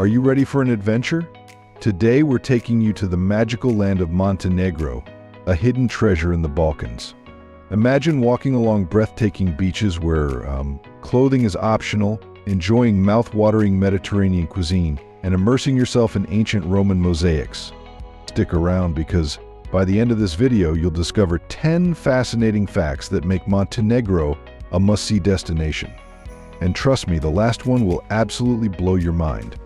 Are you ready for an adventure? Today we're taking you to the magical land of Montenegro, a hidden treasure in the Balkans. Imagine walking along breathtaking beaches where clothing is optional, enjoying mouth-watering Mediterranean cuisine, and immersing yourself in ancient Roman mosaics. Stick around because by the end of this video you'll discover 10 fascinating facts that make Montenegro a must-see destination. And trust me, the last one will absolutely blow your mind.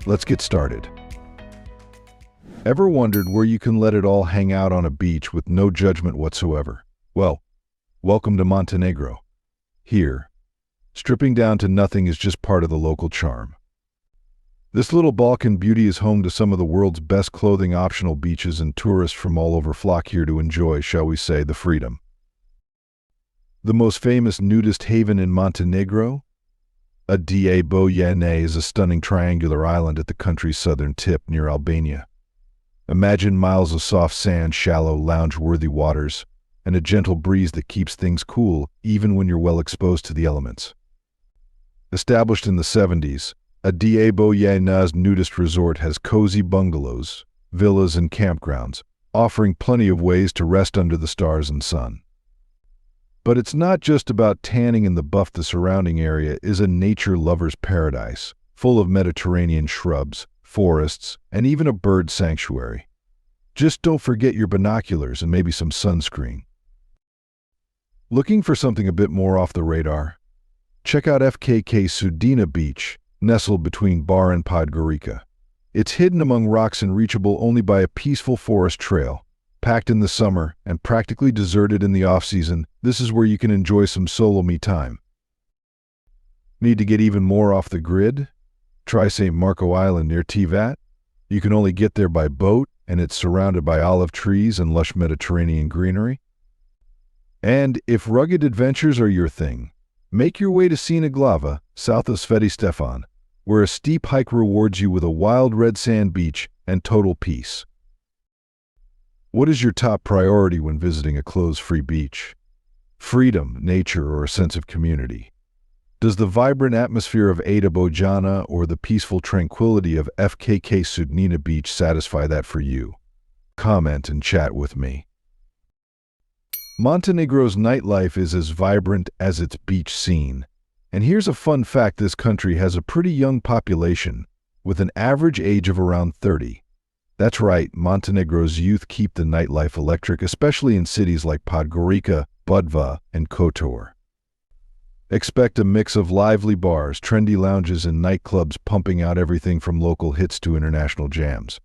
Let's get started. Ever wondered where you can let it all hang out on a beach with no judgment whatsoever? Well, welcome to Montenegro. Here, stripping down to nothing is just part of the local charm. This little Balkan beauty is home to some of the world's best clothing optional beaches, and tourists from all over flock here to enjoy, shall we say, the freedom. The most famous nudist haven in Montenegro? Bojane is a stunning triangular island at the country's southern tip near Albania. Imagine miles of soft sand, shallow, lounge-worthy waters, and a gentle breeze that keeps things cool even when you're well exposed to the elements. Established in the 70s, Bojane's nudist resort has cozy bungalows, villas, and campgrounds, offering plenty of ways to rest under the stars and sun. But it's not just about tanning in the buff. The surrounding area is a nature lover's paradise, full of Mediterranean shrubs, forests, and even a bird sanctuary. Just don't forget your binoculars and maybe some sunscreen. Looking for something a bit more off the radar? Check out FKK Sudina Beach, nestled between Bar and Podgorica. It's hidden among rocks and reachable only by a peaceful forest trail. Packed in the summer and practically deserted in the off-season, this is where you can enjoy some solo me time. Need to get even more off the grid? Try St. Marco Island near Tivat. You can only get there by boat, and it's surrounded by olive trees and lush Mediterranean greenery. And if rugged adventures are your thing, make your way to Sinaglava, south of Sveti Stefan, where a steep hike rewards you with a wild red sand beach and total peace. What is your top priority when visiting a clothes-free beach? Freedom, nature, or a sense of community? Does the vibrant atmosphere of Bojana or the peaceful tranquility of FKK Sudina Beach satisfy that for you? Comment and chat with me. Montenegro's nightlife is as vibrant as its beach scene. And here's a fun fact: this country has a pretty young population, with an average age of around 30. That's right, Montenegro's youth keep the nightlife electric, especially in cities like Podgorica, Budva, and Kotor. Expect a mix of lively bars, trendy lounges, and nightclubs pumping out everything from local hits to international jams.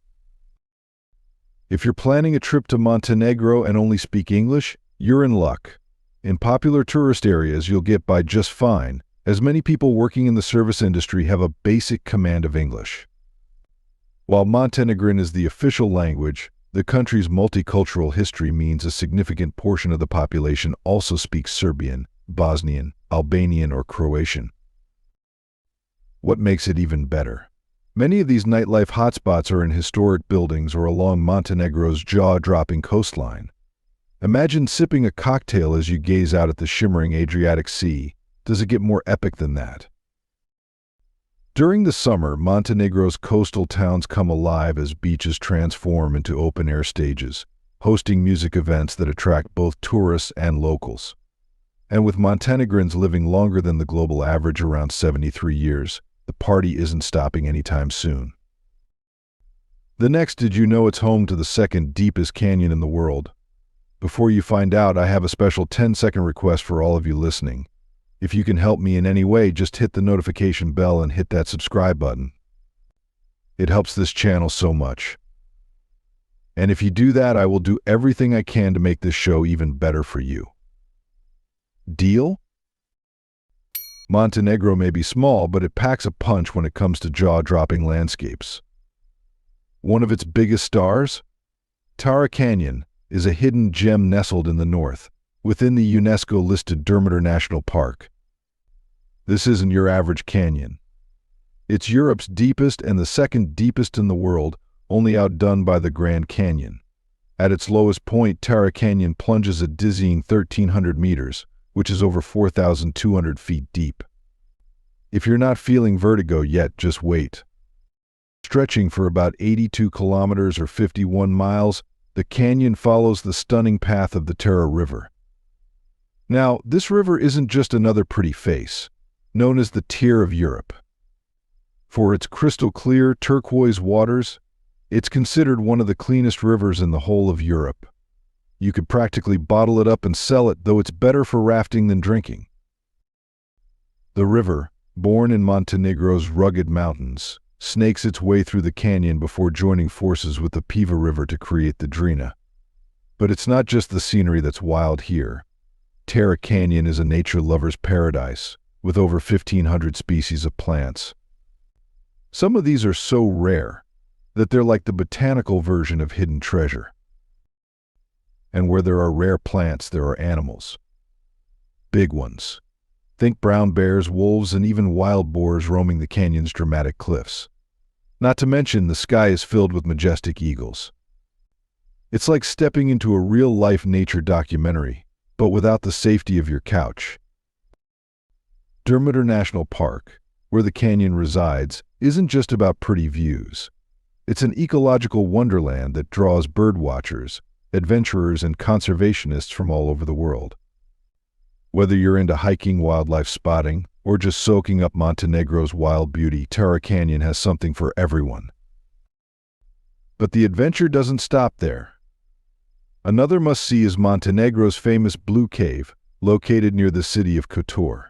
If you're planning a trip to Montenegro and only speak English, you're in luck. In popular tourist areas, you'll get by just fine, as many people working in the service industry have a basic command of English. While Montenegrin is the official language, the country's multicultural history means a significant portion of the population also speaks Serbian, Bosnian, Albanian, or Croatian. What makes it even better? Many of these nightlife hotspots are in historic buildings or along Montenegro's jaw-dropping coastline. Imagine sipping a cocktail as you gaze out at the shimmering Adriatic Sea. Does it get more epic than that? During the summer, Montenegro's coastal towns come alive as beaches transform into open-air stages, hosting music events that attract both tourists and locals. And with Montenegrins living longer than the global average, around 73 years, the party isn't stopping anytime soon. Did you know it's home to the second deepest canyon in the world? Before you find out, I have a special 10-second request for all of you listening. If you can help me in any way, just hit the notification bell and hit that subscribe button. It helps this channel so much. And if you do that, I will do everything I can to make this show even better for you. Deal? Montenegro may be small, but it packs a punch when it comes to jaw-dropping landscapes. One of its biggest stars? Tara Canyon is a hidden gem nestled in the north, within the UNESCO-listed Dermater National Park. This isn't your average canyon. It's Europe's deepest and the second deepest in the world, only outdone by the Grand Canyon. At its lowest point, Tara Canyon plunges a dizzying 1,300 meters, which is over 4,200 feet deep. If you're not feeling vertigo yet, just wait. Stretching for about 82 kilometers or 51 miles, the canyon follows the stunning path of the Tara River. Now, this river isn't just another pretty face, known as the Tear of Europe. For its crystal-clear, turquoise waters, it's considered one of the cleanest rivers in the whole of Europe. You could practically bottle it up and sell it, though it's better for rafting than drinking. The river, born in Montenegro's rugged mountains, snakes its way through the canyon before joining forces with the Piva River to create the Drina. But it's not just the scenery that's wild here. Tara Canyon is a nature lover's paradise, with over 1,500 species of plants. Some of these are so rare that they're like the botanical version of hidden treasure. And where there are rare plants, there are animals. Big ones. Think brown bears, wolves, and even wild boars roaming the canyon's dramatic cliffs. Not to mention, the sky is filled with majestic eagles. It's like stepping into a real-life nature documentary, but without the safety of your couch. Dermater National Park, where the canyon resides, isn't just about pretty views. It's an ecological wonderland that draws birdwatchers, adventurers, and conservationists from all over the world. Whether you're into hiking, wildlife spotting, or just soaking up Montenegro's wild beauty, Tara Canyon has something for everyone. But the adventure doesn't stop there. Another must-see is Montenegro's famous Blue Cave, located near the city of Kotor.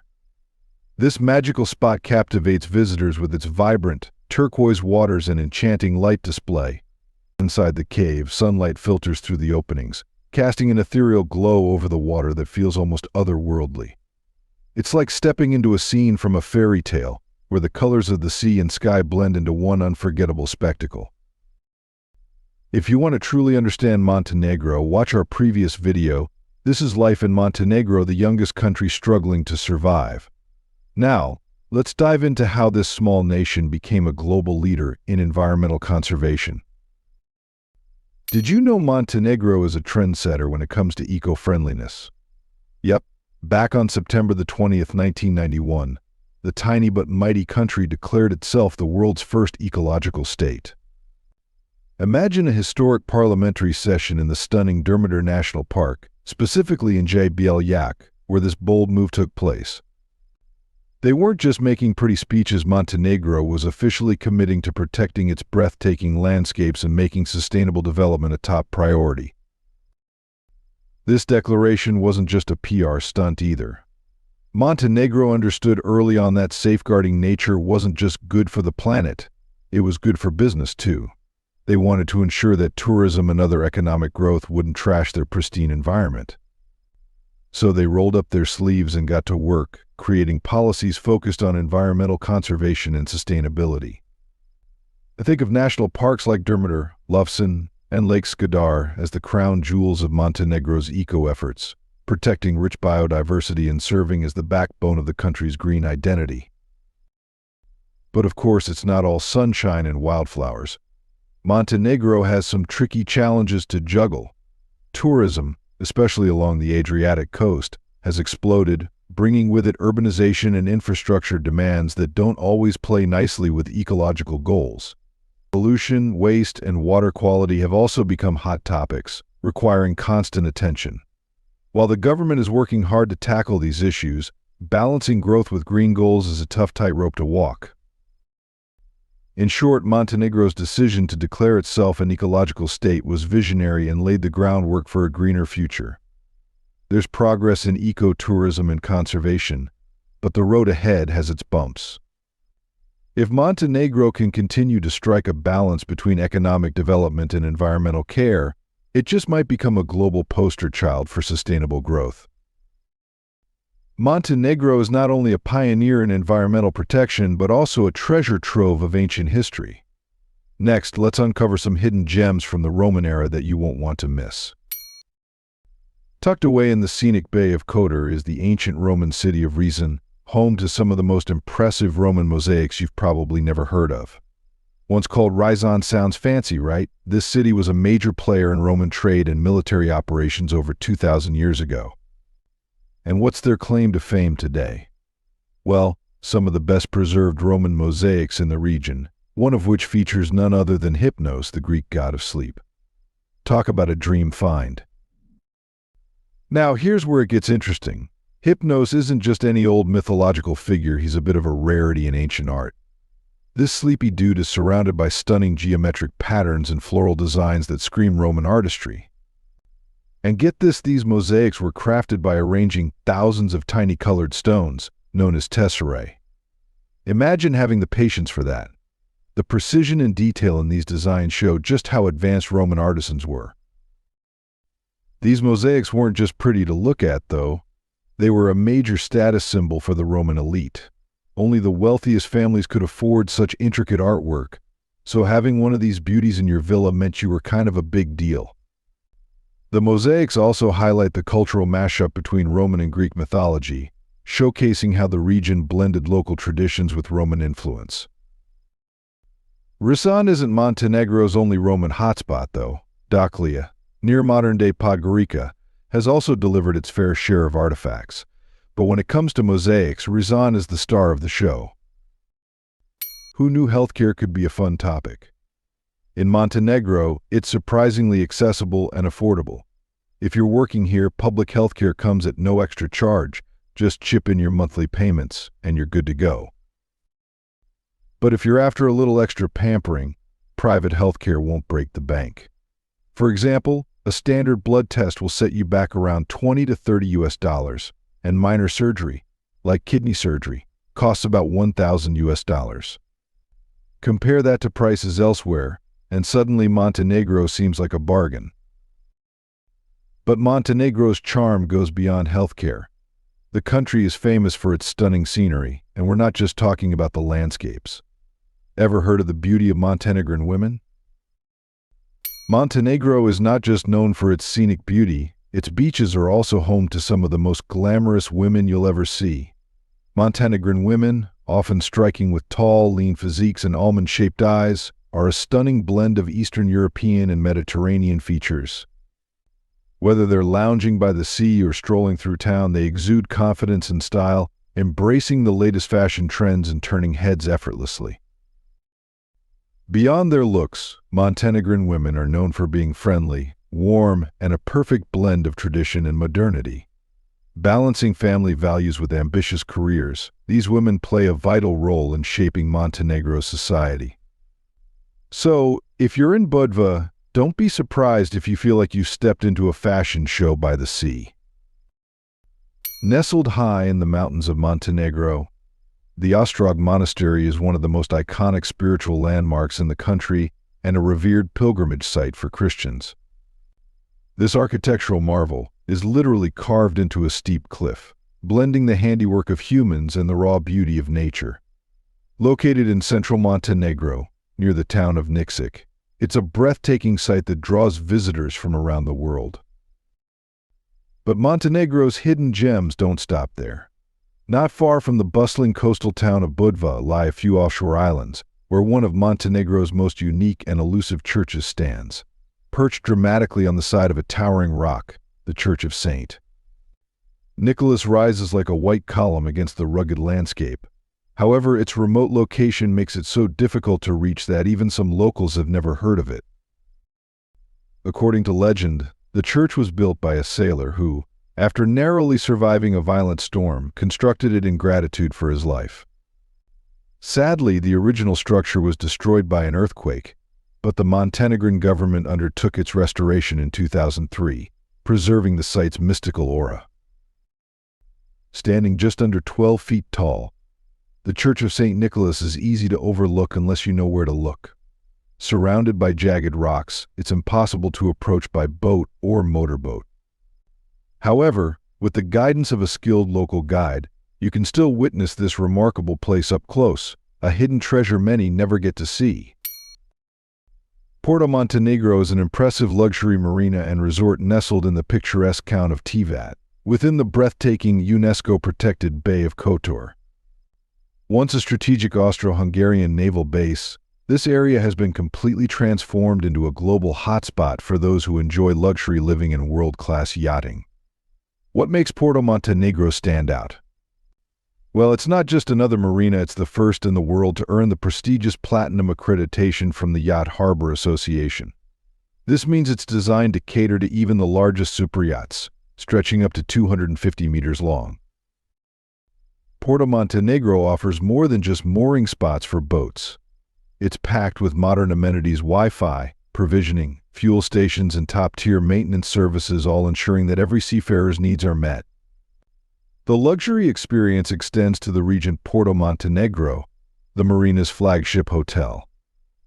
This magical spot captivates visitors with its vibrant, turquoise waters and enchanting light display. Inside the cave, sunlight filters through the openings, casting an ethereal glow over the water that feels almost otherworldly. It's like stepping into a scene from a fairy tale, where the colors of the sea and sky blend into one unforgettable spectacle. If you want to truly understand Montenegro, watch our previous video. This is life in Montenegro, the youngest country struggling to survive. Now, let's dive into how this small nation became a global leader in environmental conservation. Did you know Montenegro is a trendsetter when it comes to eco-friendliness? Yep, back on September the 20th, 1991, the tiny but mighty country declared itself the world's first ecological state. Imagine a historic parliamentary session in the stunning Dermater National Park, specifically in Bjeljak, where this bold move took place. They weren't just making pretty speeches. Montenegro was officially committing to protecting its breathtaking landscapes and making sustainable development a top priority. This declaration wasn't just a PR stunt either. Montenegro understood early on that safeguarding nature wasn't just good for the planet, it was good for business too. They wanted to ensure that tourism and other economic growth wouldn't trash their pristine environment. So they rolled up their sleeves and got to work, creating policies focused on environmental conservation and sustainability. Think of national parks like Dermater, Lufsen, and Lake Skadar as the crown jewels of Montenegro's eco-efforts, protecting rich biodiversity and serving as the backbone of the country's green identity. But of course, it's not all sunshine and wildflowers. Montenegro has some tricky challenges to juggle. Tourism, especially along the Adriatic coast, has exploded, bringing with it urbanization and infrastructure demands that don't always play nicely with ecological goals. Pollution, waste, and water quality have also become hot topics, requiring constant attention. While the government is working hard to tackle these issues, balancing growth with green goals is a tough tightrope to walk. In short, Montenegro's decision to declare itself an ecological state was visionary and laid the groundwork for a greener future. There's progress in ecotourism and conservation, but the road ahead has its bumps. If Montenegro can continue to strike a balance between economic development and environmental care, it just might become a global poster child for sustainable growth. Montenegro is not only a pioneer in environmental protection, but also a treasure trove of ancient history. Next, let's uncover some hidden gems from the Roman era that you won't want to miss. Tucked away in the scenic Bay of Kotor is the ancient Roman city of Reason, home to some of the most impressive Roman mosaics you've probably never heard of. Once called Rizon, sounds fancy, right? This city was a major player in Roman trade and military operations over 2,000 years ago. And what's their claim to fame today? Well, some of the best preserved Roman mosaics in the region, one of which features none other than Hypnos, the Greek god of sleep. Talk about a dream find. Now, here's where it gets interesting. Hypnos isn't just any old mythological figure, he's a bit of a rarity in ancient art. This sleepy dude is surrounded by stunning geometric patterns and floral designs that scream Roman artistry. And get this, these mosaics were crafted by arranging thousands of tiny colored stones, known as tesserae. Imagine having the patience for that. The precision and detail in these designs show just how advanced Roman artisans were. These mosaics weren't just pretty to look at, though. They were a major status symbol for the Roman elite. Only the wealthiest families could afford such intricate artwork, so having one of these beauties in your villa meant you were kind of a big deal. The mosaics also highlight the cultural mashup between Roman and Greek mythology, showcasing how the region blended local traditions with Roman influence. Risan isn't Montenegro's only Roman hotspot, though. Doclia, near modern-day Podgorica, has also delivered its fair share of artifacts. But when it comes to mosaics, Risan is the star of the show. Who knew healthcare could be a fun topic? In Montenegro, it's surprisingly accessible and affordable. If you're working here, public healthcare comes at no extra charge. Just chip in your monthly payments, and you're good to go. But if you're after a little extra pampering, private healthcare won't break the bank. For example, a standard blood test will set you back around $20 to $30, and minor surgery, like kidney surgery, costs about $1,000. Compare that to prices elsewhere, and suddenly Montenegro seems like a bargain. But Montenegro's charm goes beyond healthcare. The country is famous for its stunning scenery, and we're not just talking about the landscapes. Ever heard of the beauty of Montenegrin women? Montenegro is not just known for its scenic beauty, its beaches are also home to some of the most glamorous women you'll ever see. Montenegrin women, often striking with tall, lean physiques and almond-shaped eyes, are a stunning blend of Eastern European and Mediterranean features. Whether they're lounging by the sea or strolling through town, they exude confidence and style, embracing the latest fashion trends and turning heads effortlessly. Beyond their looks, Montenegrin women are known for being friendly, warm, and a perfect blend of tradition and modernity. Balancing family values with ambitious careers, these women play a vital role in shaping Montenegro's society. So, if you're in Budva, don't be surprised if you feel like you stepped into a fashion show by the sea. Nestled high in the mountains of Montenegro, the Ostrog Monastery is one of the most iconic spiritual landmarks in the country and a revered pilgrimage site for Christians. This architectural marvel is literally carved into a steep cliff, blending the handiwork of humans and the raw beauty of nature. Located in central Montenegro, near the town of Nikšić, it's a breathtaking sight that draws visitors from around the world. But Montenegro's hidden gems don't stop there. Not far from the bustling coastal town of Budva lie a few offshore islands, where one of Montenegro's most unique and elusive churches stands. Perched dramatically on the side of a towering rock, the Church of St. Nicholas rises like a white column against the rugged landscape. However, its remote location makes it so difficult to reach that even some locals have never heard of it. According to legend, the church was built by a sailor who, after narrowly surviving a violent storm, constructed it in gratitude for his life. Sadly, the original structure was destroyed by an earthquake, but the Montenegrin government undertook its restoration in 2003, preserving the site's mystical aura. Standing just under 12 feet tall, the Church of St. Nicholas is easy to overlook unless you know where to look. Surrounded by jagged rocks, it's impossible to approach by boat or motorboat. However, with the guidance of a skilled local guide, you can still witness this remarkable place up close, a hidden treasure many never get to see. Porto Montenegro is an impressive luxury marina and resort nestled in the picturesque town of Tivat, within the breathtaking UNESCO-protected Bay of Kotor. Once a strategic Austro-Hungarian naval base, this area has been completely transformed into a global hotspot for those who enjoy luxury living and world-class yachting. What makes Porto Montenegro stand out? Well, it's not just another marina, it's the first in the world to earn the prestigious Platinum accreditation from the Yacht Harbor Association. This means it's designed to cater to even the largest superyachts, stretching up to 250 meters long. Porto Montenegro offers more than just mooring spots for boats. It's packed with modern amenities, Wi-Fi, provisioning, fuel stations, and top-tier maintenance services, all ensuring that every seafarer's needs are met. The luxury experience extends to the Regent Porto Montenegro, the marina's flagship hotel.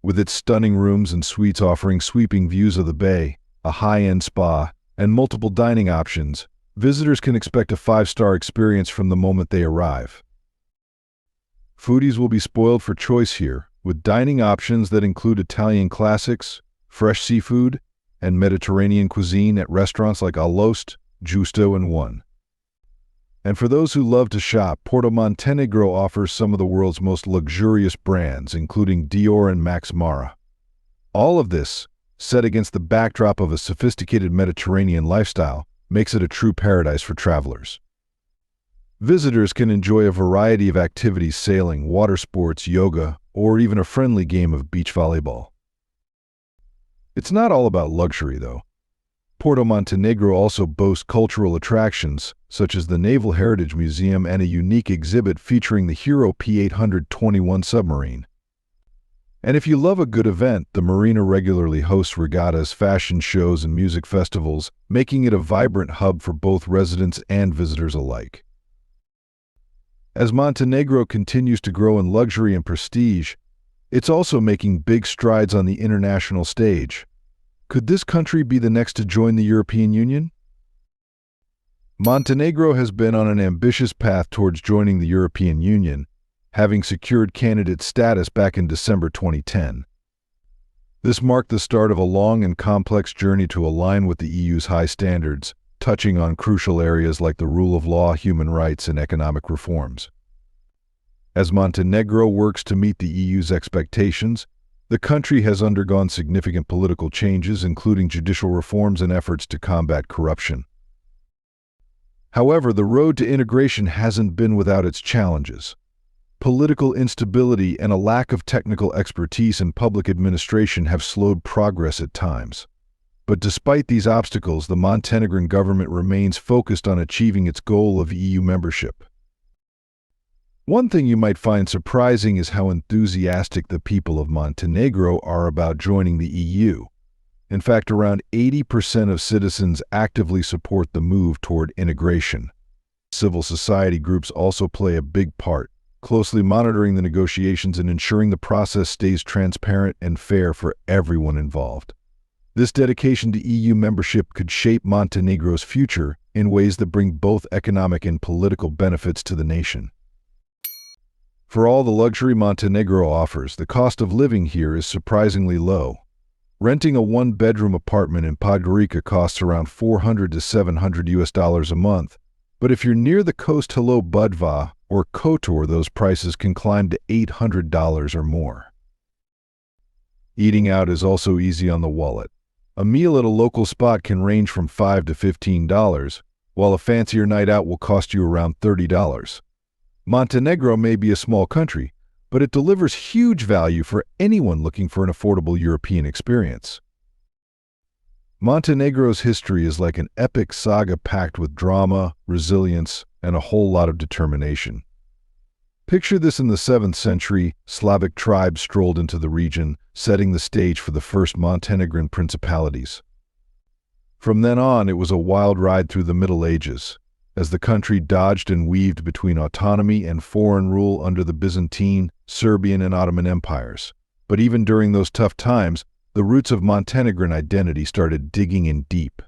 With its stunning rooms and suites offering sweeping views of the bay, a high-end spa, and multiple dining options, visitors can expect a five-star experience from the moment they arrive. Foodies will be spoiled for choice here, with dining options that include Italian classics, fresh seafood, and Mediterranean cuisine at restaurants like Alost, Justo, and One. And for those who love to shop, Porto Montenegro offers some of the world's most luxurious brands, including Dior and Max Mara. All of this, set against the backdrop of a sophisticated Mediterranean lifestyle, makes it a true paradise for travelers. Visitors can enjoy a variety of activities: sailing, water sports, yoga, or even a friendly game of beach volleyball. It's not all about luxury, though. Porto Montenegro also boasts cultural attractions, such as the Naval Heritage Museum and a unique exhibit featuring the Hero P-821 submarine. And if you love a good event, the marina regularly hosts regattas, fashion shows, and music festivals, making it a vibrant hub for both residents and visitors alike. As Montenegro continues to grow in luxury and prestige, it's also making big strides on the international stage. Could this country be the next to join the European Union? Montenegro has been on an ambitious path towards joining the European Union, having secured candidate status back in December 2010. This marked the start of a long and complex journey to align with the EU's high standards, touching on crucial areas like the rule of law, human rights, and economic reforms. As Montenegro works to meet the EU's expectations, the country has undergone significant political changes, including judicial reforms and efforts to combat corruption. However, the road to integration hasn't been without its challenges. Political instability and a lack of technical expertise in public administration have slowed progress at times. But despite these obstacles, the Montenegrin government remains focused on achieving its goal of EU membership. One thing you might find surprising is how enthusiastic the people of Montenegro are about joining the EU. In fact, around 80% of citizens actively support the move toward integration. Civil society groups also play a big part, closely monitoring the negotiations and ensuring the process stays transparent and fair for everyone involved. This dedication to EU membership could shape Montenegro's future in ways that bring both economic and political benefits to the nation. For all the luxury Montenegro offers, the cost of living here is surprisingly low. Renting a one-bedroom apartment in Podgorica costs around $400 to $700 a month, but if you're near the coast, Budva or Kotor, those prices can climb to $800 or more. Eating out is also easy on the wallet. A meal at a local spot can range from $5 to $15, while a fancier night out will cost you around $30. Montenegro may be a small country, but it delivers huge value for anyone looking for an affordable European experience. Montenegro's history is like an epic saga packed with drama, resilience, and a whole lot of determination. Picture this: in the 7th century, Slavic tribes strolled into the region, setting the stage for the first Montenegrin principalities. From then on, it was a wild ride through the Middle Ages, as the country dodged and weaved between autonomy and foreign rule under the Byzantine, Serbian, and Ottoman empires. But even during those tough times, the roots of Montenegrin identity started digging in deep.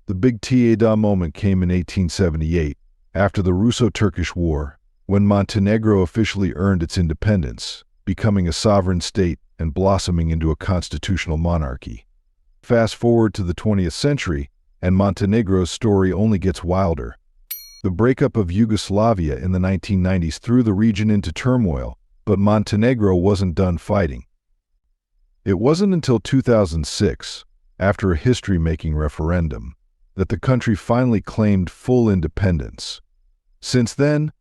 The big ta-da moment came in 1878, after the Russo-Turkish War, when Montenegro officially earned its independence, becoming a sovereign state and blossoming into a constitutional monarchy. Fast forward to the 20th century, and Montenegro's story only gets wilder. The breakup of Yugoslavia in the 1990s threw the region into turmoil, but Montenegro wasn't done fighting. It wasn't until 2006, after a history-making referendum, that the country finally claimed full independence. Since then,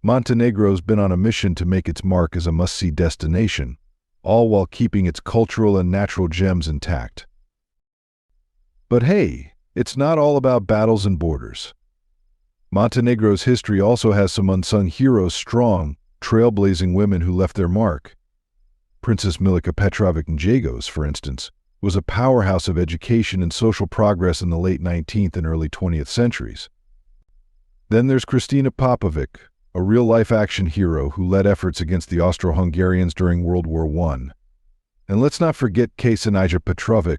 Montenegro's been on a mission to make its mark as a must-see destination, all while keeping its cultural and natural gems intact. But hey, it's not all about battles and borders. Montenegro's history also has some unsung heroes, strong, trailblazing women who left their mark. Princess Milica Petrović-Njegoš, for instance, was a powerhouse of education and social progress in the late 19th and early 20th centuries. Then there's Kristina Popović, a real-life action hero who led efforts against the Austro-Hungarians during World War I. And let's not forget Ksenija Petrović,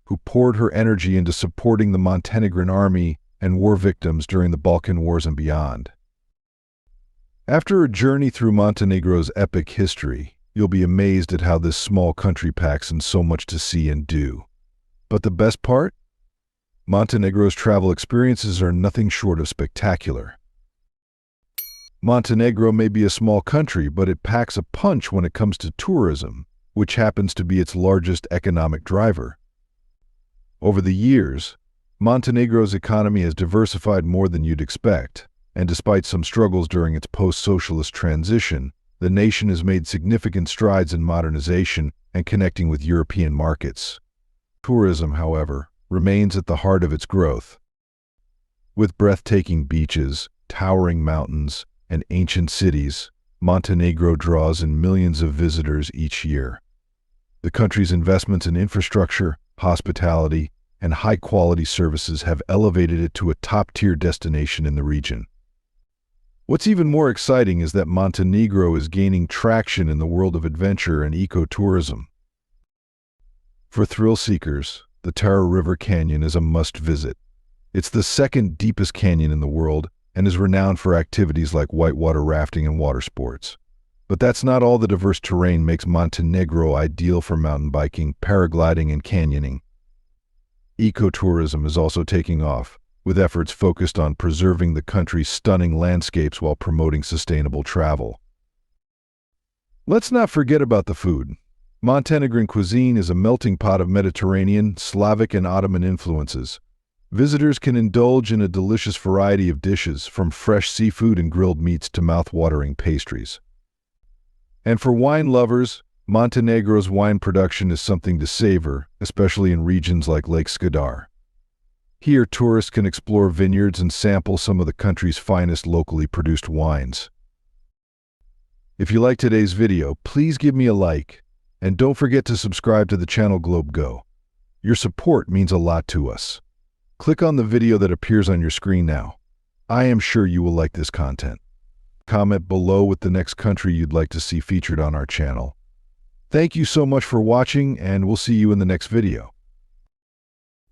who poured her energy into supporting the Montenegrin army and war victims during the Balkan Wars and beyond. After a journey through Montenegro's epic history, you'll be amazed at how this small country packs in so much to see and do. But the best part? Montenegro's travel experiences are nothing short of spectacular. Montenegro may be a small country, but it packs a punch when it comes to tourism, which happens to be its largest economic driver. Over the years, Montenegro's economy has diversified more than you'd expect, and despite some struggles during its post-socialist transition, the nation has made significant strides in modernization and connecting with European markets. Tourism, however, remains at the heart of its growth. With breathtaking beaches, towering mountains, and ancient cities, Montenegro draws in millions of visitors each year. The country's investments in infrastructure, hospitality, and high-quality services have elevated it to a top-tier destination in the region. What's even more exciting is that Montenegro is gaining traction in the world of adventure and ecotourism. For thrill seekers, the Tara River Canyon is a must-visit. It's the second deepest canyon in the world and is renowned for activities like whitewater rafting and water sports. But that's not all. The diverse terrain makes Montenegro ideal for mountain biking, paragliding, and canyoning. Ecotourism is also taking off, with efforts focused on preserving the country's stunning landscapes while promoting sustainable travel. Let's not forget about the food. Montenegrin cuisine is a melting pot of Mediterranean, Slavic, and Ottoman influences. Visitors can indulge in a delicious variety of dishes, from fresh seafood and grilled meats to mouth-watering pastries. And for wine lovers, Montenegro's wine production is something to savor, especially in regions like Lake Skadar. Here, tourists can explore vineyards and sample some of the country's finest locally produced wines. If you liked today's video, please give me a like, and don't forget to subscribe to the channel GlobeGo. Your support means a lot to us. Click on the video that appears on your screen now. I am sure you will like this content. Comment below with the next country you'd like to see featured on our channel. Thank you so much for watching, and we'll see you in the next video.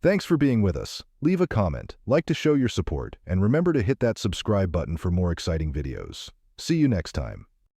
Thanks for being with us. Leave a comment, like to show your support, and remember to hit that subscribe button for more exciting videos. See you next time.